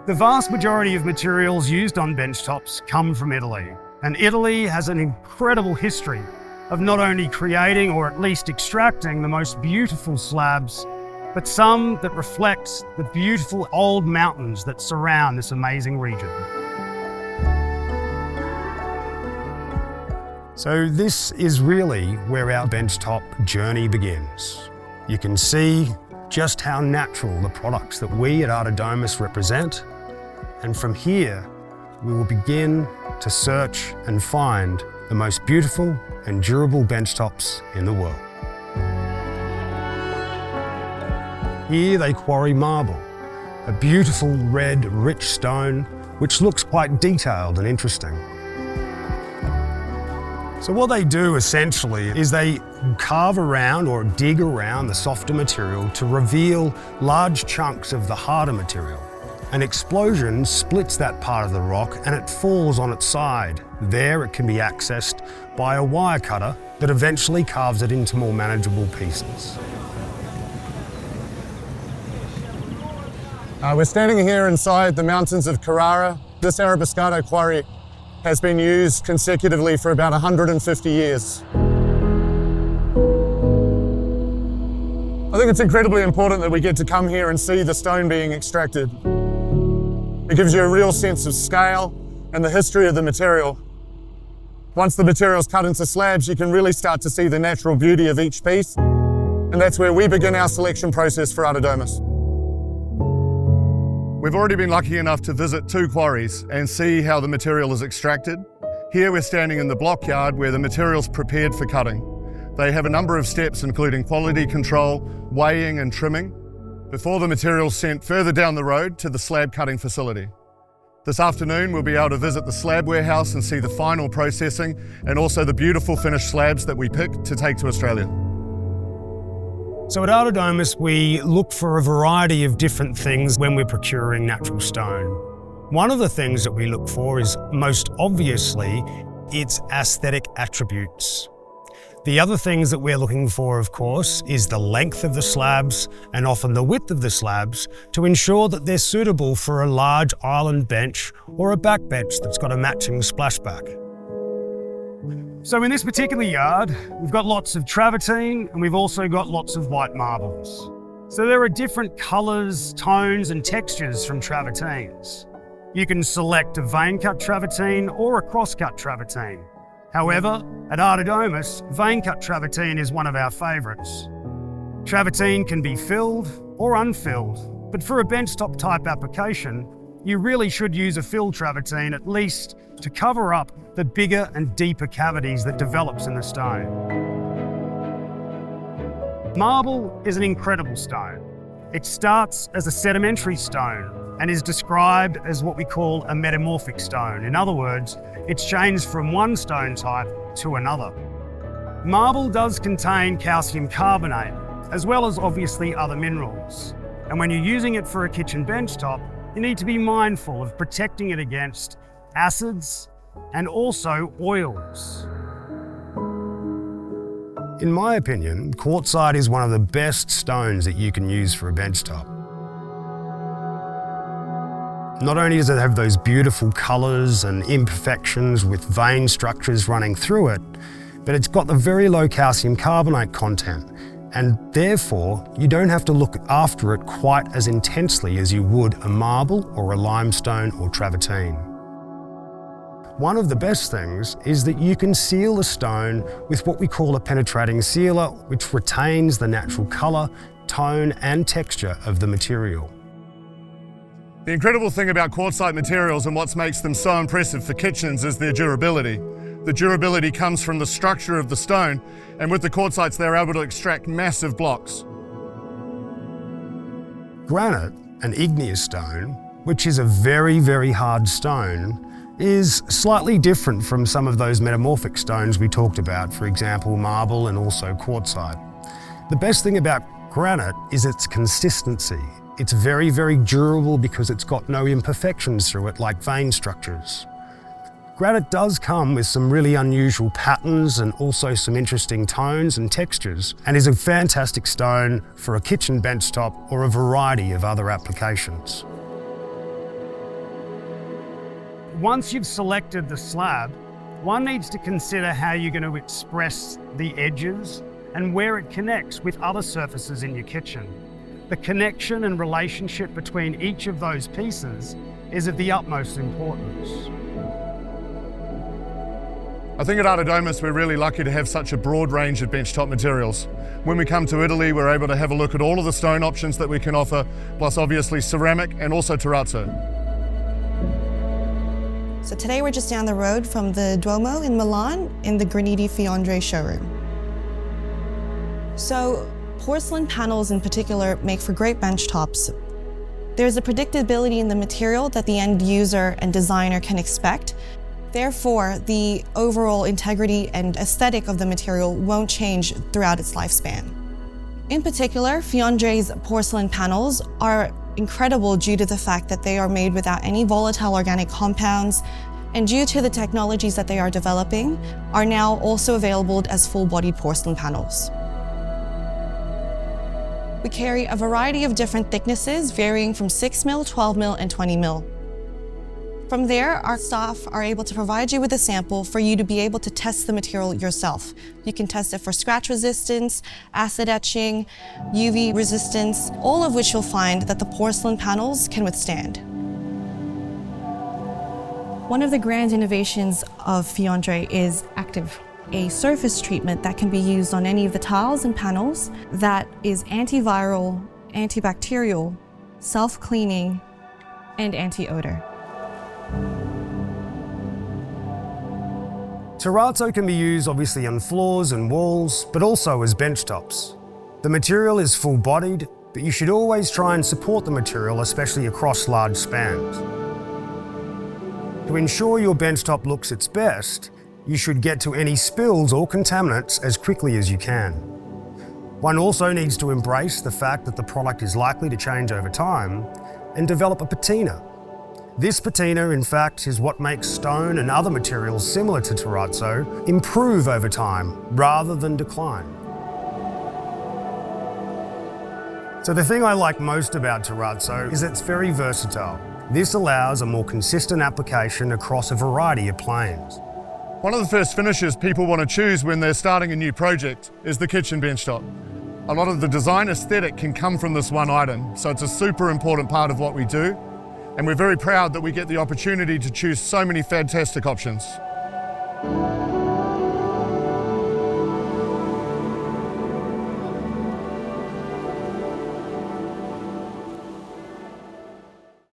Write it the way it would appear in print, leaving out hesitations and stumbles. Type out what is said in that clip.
The vast majority of materials used on benchtops come from Italy, and Italy has an incredible history of not only creating or at least extracting the most beautiful slabs, but some that reflect the beautiful old mountains that surround this amazing region. So this is really where our benchtop journey begins. You can see just how natural the products that we at Artedomus represent, and from here we will begin to search and find the most beautiful and durable benchtops in the world. Here they quarry marble, a beautiful red, rich stone which looks quite detailed and interesting. So what they do essentially is they carve around or dig around the softer material to reveal large chunks of the harder material. An explosion splits that part of the rock and it falls on its side. There it can be accessed by a wire cutter that eventually carves it into more manageable pieces. We're standing here inside the mountains of Carrara. This Arabescato quarry has been used consecutively for about 150 years. I think it's incredibly important that we get to come here and see the stone being extracted. It gives you a real sense of scale and the history of the material. Once the material's cut into slabs, you can really start to see the natural beauty of each piece, and that's where we begin our selection process for Artedomus. We've already been lucky enough to visit 2 quarries and see how the material is extracted. Here we're standing in the Blockyard where the material's prepared for cutting. They have a number of steps including quality control, weighing and trimming, before the material's sent further down the road to the slab cutting facility. This afternoon we'll be able to visit the slab warehouse and see the final processing and also the beautiful finished slabs that we pick to take to Australia. So at Artedomus, we look for a variety of different things when we're procuring natural stone. One of the things that we look for is, most obviously, its aesthetic attributes. The other things that we're looking for, of course, is the length of the slabs and often the width of the slabs to ensure that they're suitable for a large island bench or a back bench that's got a matching splashback. So in this particular yard, we've got lots of travertine and we've also got lots of white marbles. So there are different colours, tones and textures from travertines. You can select a vein-cut travertine or a cross-cut travertine. However, at Artedomus, vein-cut travertine is one of our favourites. Travertine can be filled or unfilled, but for a benchtop type application, you really should use a filled travertine at least to cover up the bigger and deeper cavities that develops in the stone. Marble is an incredible stone. It starts as a sedimentary stone and is described as what we call a metamorphic stone. In other words, it's changed from one stone type to another. Marble does contain calcium carbonate, as well as obviously other minerals. And when you're using it for a kitchen benchtop, you need to be mindful of protecting it against acids and also oils. In my opinion, quartzite is one of the best stones that you can use for a benchtop. Not only does it have those beautiful colours and imperfections with vein structures running through it, but it's got the very low calcium carbonate content, and therefore you don't have to look after it quite as intensely as you would a marble or a limestone or travertine. One of the best things is that you can seal the stone with what we call a penetrating sealer, which retains the natural colour, tone and texture of the material. The incredible thing about quartzite materials and what makes them so impressive for kitchens is their durability. The durability comes from the structure of the stone, and with the quartzites they're able to extract massive blocks. Granite, an igneous stone, which is a very, very hard stone, is slightly different from some of those metamorphic stones we talked about, for example, marble and also quartzite. The best thing about granite is its consistency. It's very, very durable because it's got no imperfections through it like vein structures. Granite does come with some really unusual patterns and also some interesting tones and textures, and is a fantastic stone for a kitchen benchtop or a variety of other applications. once you've selected the slab, one needs to consider how you're going to express the edges and where it connects with other surfaces in your kitchen. The connection and relationship between each of those pieces is of the utmost importance. I think at Artedomus we're really lucky to have such a broad range of benchtop materials. When we come to Italy, we're able to have a look at all of the stone options that we can offer, plus obviously ceramic and also terrazzo. So today we're just down the road from the Duomo in Milan in the GranitiFiandre showroom. So porcelain panels in particular make for great benchtops. There's a predictability in the material that the end user and designer can expect. Therefore, the overall integrity and aesthetic of the material won't change throughout its lifespan. In particular, Fiandre's porcelain panels are incredible due to the fact that they are made without any volatile organic compounds, and due to the technologies that they are developing, are now also available as full-bodied porcelain panels. We carry a variety of different thicknesses varying from 6 mil, 12 mil, and 20 mil. From there, our staff are able to provide you with a sample for you to be able to test the material yourself. You can test it for scratch resistance, acid etching, UV resistance, all of which you'll find that the porcelain panels can withstand. One of the grand innovations of Fiandre is Active, a surface treatment that can be used on any of the tiles and panels that is antiviral, antibacterial, self-cleaning, and anti-odor. Terrazzo can be used obviously on floors and walls, but also as benchtops. The material is full-bodied, but you should always try and support the material, especially across large spans. To ensure your benchtop looks its best, you should get to any spills or contaminants as quickly as you can. One also needs to embrace the fact that the product is likely to change over time and develop a patina. This patina, in fact, is what makes stone and other materials similar to terrazzo improve over time rather than decline. So the thing I like most about terrazzo is it's very versatile. This allows a more consistent application across a variety of planes. One of the first finishes people want to choose when they're starting a new project is the kitchen benchtop. A lot of the design aesthetic can come from this one item, so it's a super important part of what we do. And we're very proud that we get the opportunity to choose so many fantastic options.